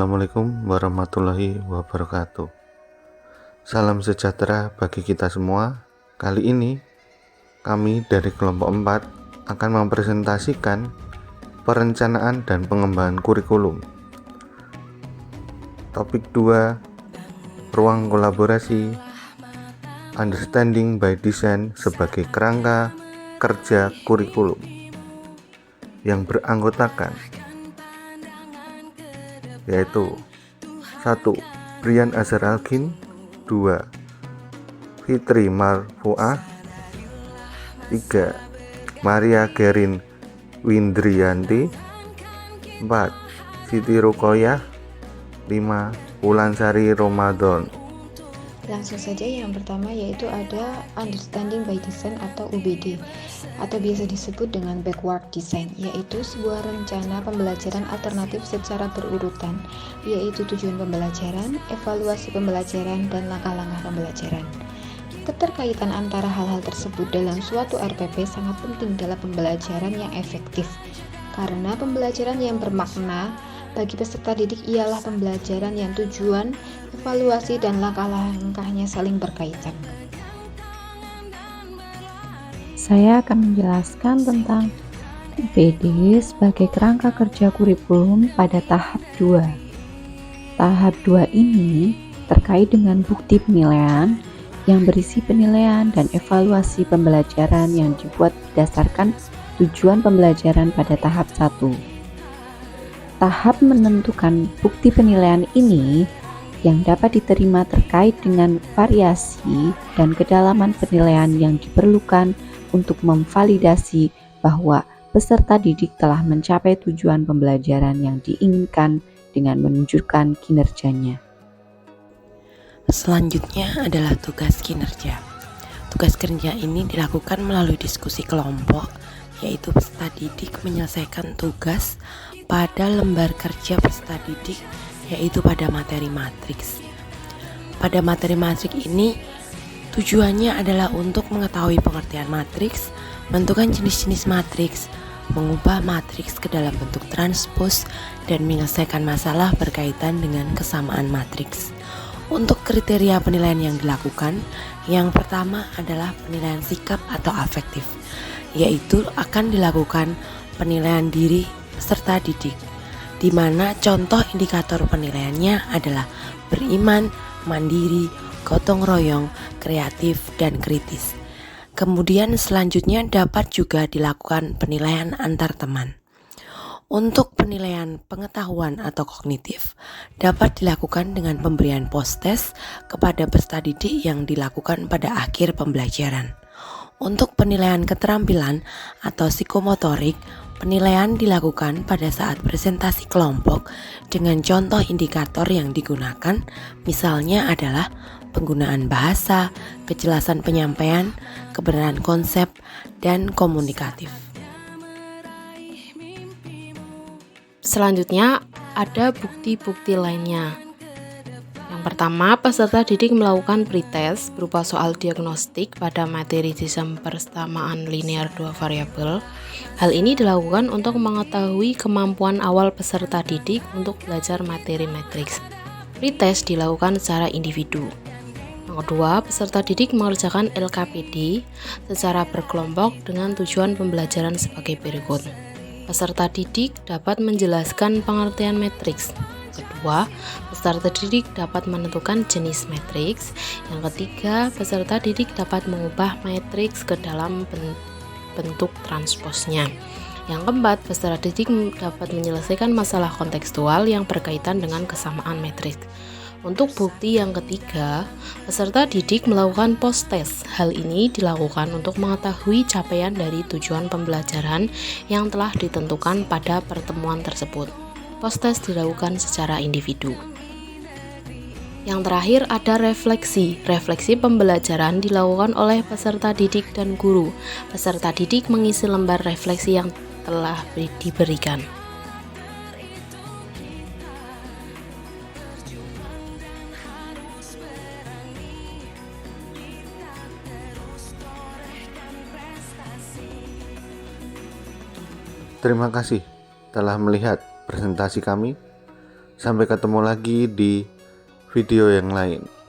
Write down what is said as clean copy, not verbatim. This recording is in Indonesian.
Assalamualaikum warahmatullahi wabarakatuh. Salam sejahtera bagi kita semua. Kali ini kami dari kelompok 4 akan mempresentasikan perencanaan dan pengembangan kurikulum. Topik 2, ruang kolaborasi, understanding by design sebagai kerangka kerja kurikulum yang beranggotakan yaitu 1. Brian Azhar Algin, 2. Fitri Marfuah, 3. Maria Gerin Windriyanti, 4. Siti Ruqoyah, 5. Wulansari Ramadan. Langsung saja yang pertama yaitu ada Understanding by Design atau UBD atau biasa disebut dengan backward design, yaitu sebuah rencana pembelajaran alternatif secara berurutan, yaitu tujuan pembelajaran, evaluasi pembelajaran, dan langkah-langkah pembelajaran. Keterkaitan antara hal-hal tersebut dalam suatu RPP sangat penting dalam pembelajaran yang efektif, karena pembelajaran yang bermakna bagi peserta didik ialah pembelajaran yang tujuan, evaluasi, dan langkah-langkahnya saling berkaitan. Saya akan menjelaskan tentang UPD sebagai kerangka kerja kurikulum pada tahap 2. Tahap 2 ini terkait dengan bukti penilaian yang berisi penilaian dan evaluasi pembelajaran yang dibuat berdasarkan tujuan pembelajaran pada tahap 1. Tahap menentukan bukti penilaian ini yang dapat diterima terkait dengan variasi dan kedalaman penilaian yang diperlukan untuk memvalidasi bahwa peserta didik telah mencapai tujuan pembelajaran yang diinginkan dengan menunjukkan kinerjanya. Selanjutnya adalah tugas kinerja. Tugas kerja ini dilakukan melalui diskusi kelompok, yaitu peserta didik menyelesaikan tugas pada lembar kerja peserta didik, yaitu pada materi matriks. Pada materi matriks ini tujuannya adalah untuk mengetahui pengertian matriks, menentukan jenis-jenis matriks, mengubah matriks ke dalam bentuk transpos, dan menyelesaikan masalah berkaitan dengan kesamaan matriks. Untuk kriteria penilaian yang dilakukan, yang pertama adalah penilaian sikap atau afektif, yaitu akan dilakukan penilaian diri peserta didik, di mana contoh indikator penilaiannya adalah beriman, mandiri, gotong royong, kreatif, dan kritis. Kemudian selanjutnya dapat juga dilakukan penilaian antar teman. Untuk penilaian pengetahuan atau kognitif dapat dilakukan dengan pemberian post-test kepada peserta didik yang dilakukan pada akhir pembelajaran. Untuk penilaian keterampilan atau psikomotorik, penilaian dilakukan pada saat presentasi kelompok dengan contoh indikator yang digunakan, misalnya adalah penggunaan bahasa, kejelasan penyampaian, kebenaran konsep, dan komunikatif. Selanjutnya ada bukti-bukti lainnya. Yang pertama, peserta didik melakukan pretest berupa soal diagnostik pada materi sistem persamaan linear 2 variabel. Hal ini dilakukan untuk mengetahui kemampuan awal peserta didik untuk belajar materi matriks. Pretest dilakukan secara individu. Yang kedua, peserta didik mengerjakan LKPD secara berkelompok dengan tujuan pembelajaran sebagai berikut. Peserta didik dapat menjelaskan pengertian matriks. Kedua, peserta didik dapat menentukan jenis matriks. Yang ketiga, peserta didik dapat mengubah matriks ke dalam bentuk transposnya. Yang keempat, peserta didik dapat menyelesaikan masalah kontekstual yang berkaitan dengan kesamaan matriks. Untuk bukti yang ketiga, peserta didik melakukan post-test. Hal ini dilakukan untuk mengetahui capaian dari tujuan pembelajaran yang telah ditentukan pada pertemuan tersebut. Post-test dilakukan secara individu. Yang terakhir ada refleksi. Refleksi pembelajaran dilakukan oleh peserta didik dan guru. Peserta didik mengisi lembar refleksi yang telah diberikan. Terima kasih telah melihat presentasi kami. Sampai ketemu lagi di video yang lain.